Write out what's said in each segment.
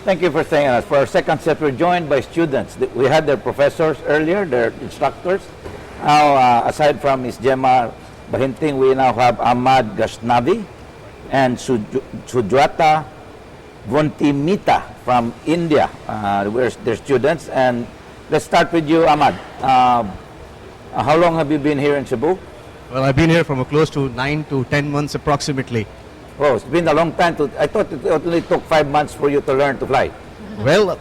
Thank you for staying us. For our second set, we're joined by students. We had their professors earlier, their instructors. Now, aside from Ms. Gemma Bahinting, we now have Ahmad Gasnavi and Sujata Vontimita from India. We're their students. And let's start with you, Ahmad. How long have you been here in Cebu? Well, I've been here from close to 9 to 10 months approximately. Oh, it's been a long time. I thought it only took 5 months for you to learn to fly. Well,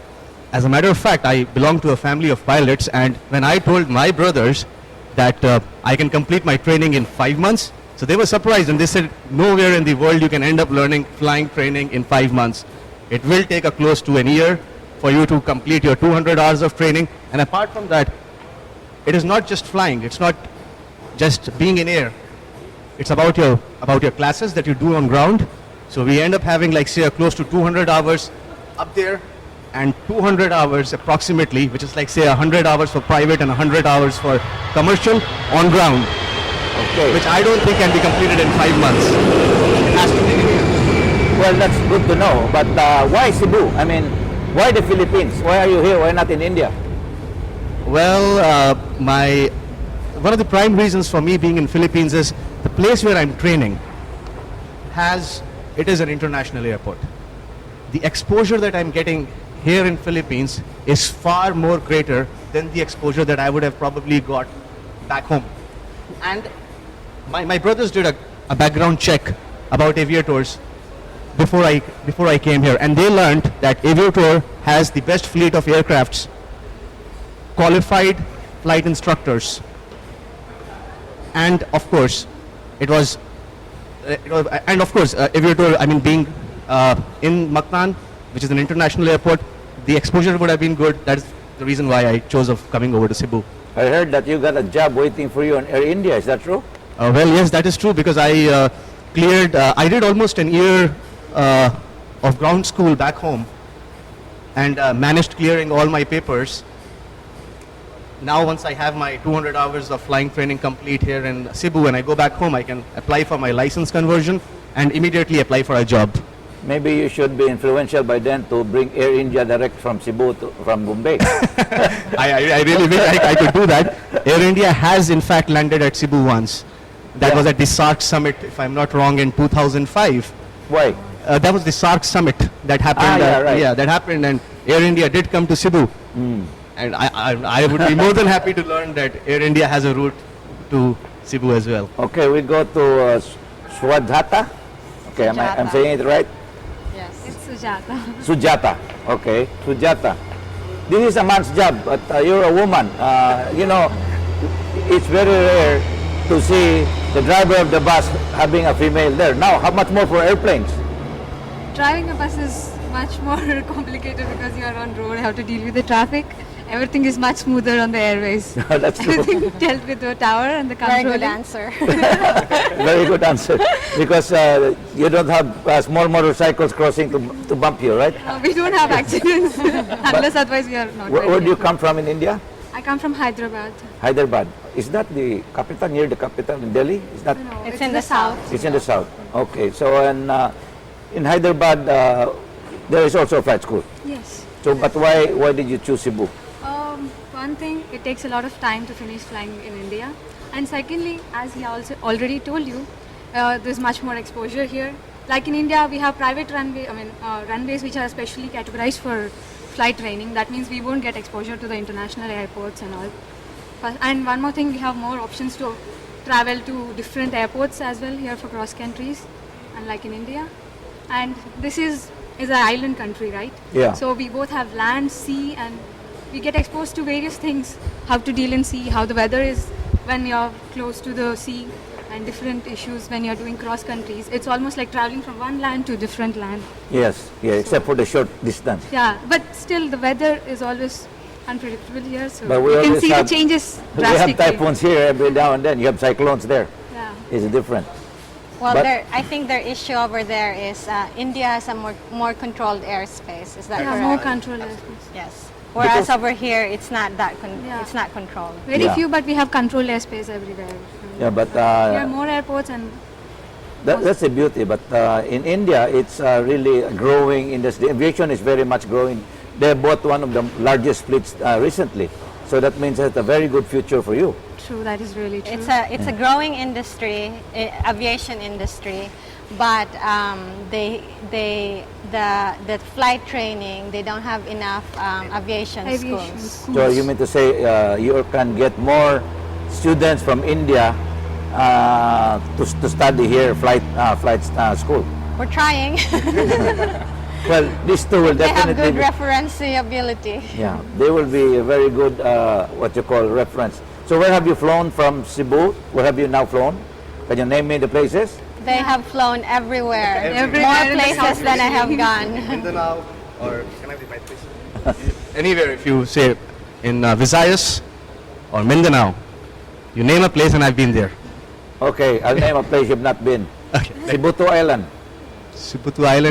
as a matter of fact, I belong to a family of pilots, and when I told my brothers that I can complete my training in 5 months, so they were surprised and they said, nowhere in the world you can end up learning flying training in 5 months. It will take a close to an year for you to complete your 200 hours of training. And apart from that, it is not just flying, it's not just being in air. It's about your classes that you do on ground. So we end up having, like, say, close to 200 hours up there and 200 hours approximately, which is like, say, 100 hours for private and 100 hours for commercial on ground. Okay. Which I don't think can be completed in 5 months. It has to be in here. Well, that's good to know. But why Cebu? I mean, why the Philippines? Why are you here? Why not in India? Well, one of the prime reasons for me being in Philippines is the place where I'm training it is an international airport. The exposure that I'm getting here in Philippines is far more greater than the exposure that I would have probably got back home. And my brothers did a background check about Aviatours before I came here, and they learned that Aviatour has the best fleet of aircrafts, qualified flight instructors, and of course Aviatour, I mean, being in Mactan, which is an international airport, the exposure would have been good. That is the reason why I chose of coming over to Cebu. I heard that you got a job waiting for you on Air India. Is that true? Well, yes, that is true, because I I did almost an year of ground school back home and managed clearing all my papers. Now, once I have my 200 hours of flying training complete here in Cebu, when I go back home, I can apply for my license conversion and immediately apply for a job. Maybe you should be influential by then to bring Air India direct from Cebu from Bombay. I really wish I could do that. Air India has in fact landed at Cebu once. That was at the SARC summit, if I'm not wrong, in 2005. Why? That was the SARC summit that happened. Right. That happened, and Air India did come to Cebu. And I would be more than happy to learn that Air India has a route to Cebu as well. Okay, we go to Swadhata. Okay, I'm saying it right? Yes. It's Sujata. Sujata. Okay, Sujata. This is a man's job, but you're a woman. You know, it's very rare to see the driver of the bus having a female there. Now, how much more for airplanes? Driving a bus is much more complicated because you are on road, you have to deal with the traffic. Everything is much smoother on the airways. That's true. Everything dealt with the tower and the control. Very good answer. Very good answer. Because you don't have small motorcycles crossing to bump you, right? We don't have accidents unless otherwise we are not. Where do you come from in India? I come from Hyderabad. Hyderabad. Is that the capital, near the capital in Delhi? Is that? No, It's in the south. It's in the south. Okay. So in Hyderabad, there is also a flight school. Yes. So, but why did you choose Cebu? One thing, it takes a lot of time to finish flying in India, and secondly, as he also already told you, there's much more exposure here. Like in India, we have private runways which are specially categorized for flight training. That means we won't get exposure to the international airports and all. And one more thing, we have more options to travel to different airports as well here for cross countries, unlike in India. And this is an island country, right? Yeah. So we both have land, sea, and we get exposed to various things, how to deal in sea, how the weather is when you're close to the sea, and different issues when you're doing cross countries. It's almost like traveling from one land to different land. Yes, yeah, except for the short distance. Yeah, but still the weather is always unpredictable here, so But we you can always see the have- changes We have drastically. typhoons here every now and then. You have cyclones there. Yeah. It's different. Well, But- I think their issue over there is India has a more controlled airspace. Is that Yeah, correct? more control airspace. Yes. Whereas Because- over here, it's not that Yeah. it's not controlled. Very Yeah. few, but we have controlled airspace everywhere. Yeah, but We have more airports and That's the beauty. But in India, it's really a growing industry. Aviation is very much growing. They bought one of the largest fleets recently. So that means it's a very good future for you. True, that is really true. It's a growing industry, aviation industry, but the flight training, they don't have enough aviation schools. So you mean to say you can get more students from India to study here, flight school? We're trying. Well, these two will They have definitely good referencing ability. yeah, they will be a very good what you call reference. So where have you flown from Cebu? Where have you now flown? Can you name me the places? They have flown everywhere. Everywhere More in the places than I have gone. Mindanao, or can I be my place? Anywhere, if you say in Visayas or Mindanao, you name a place and I've been there. Okay, I'll name a place you've not been. Okay. Cebu Island. Cebu Island.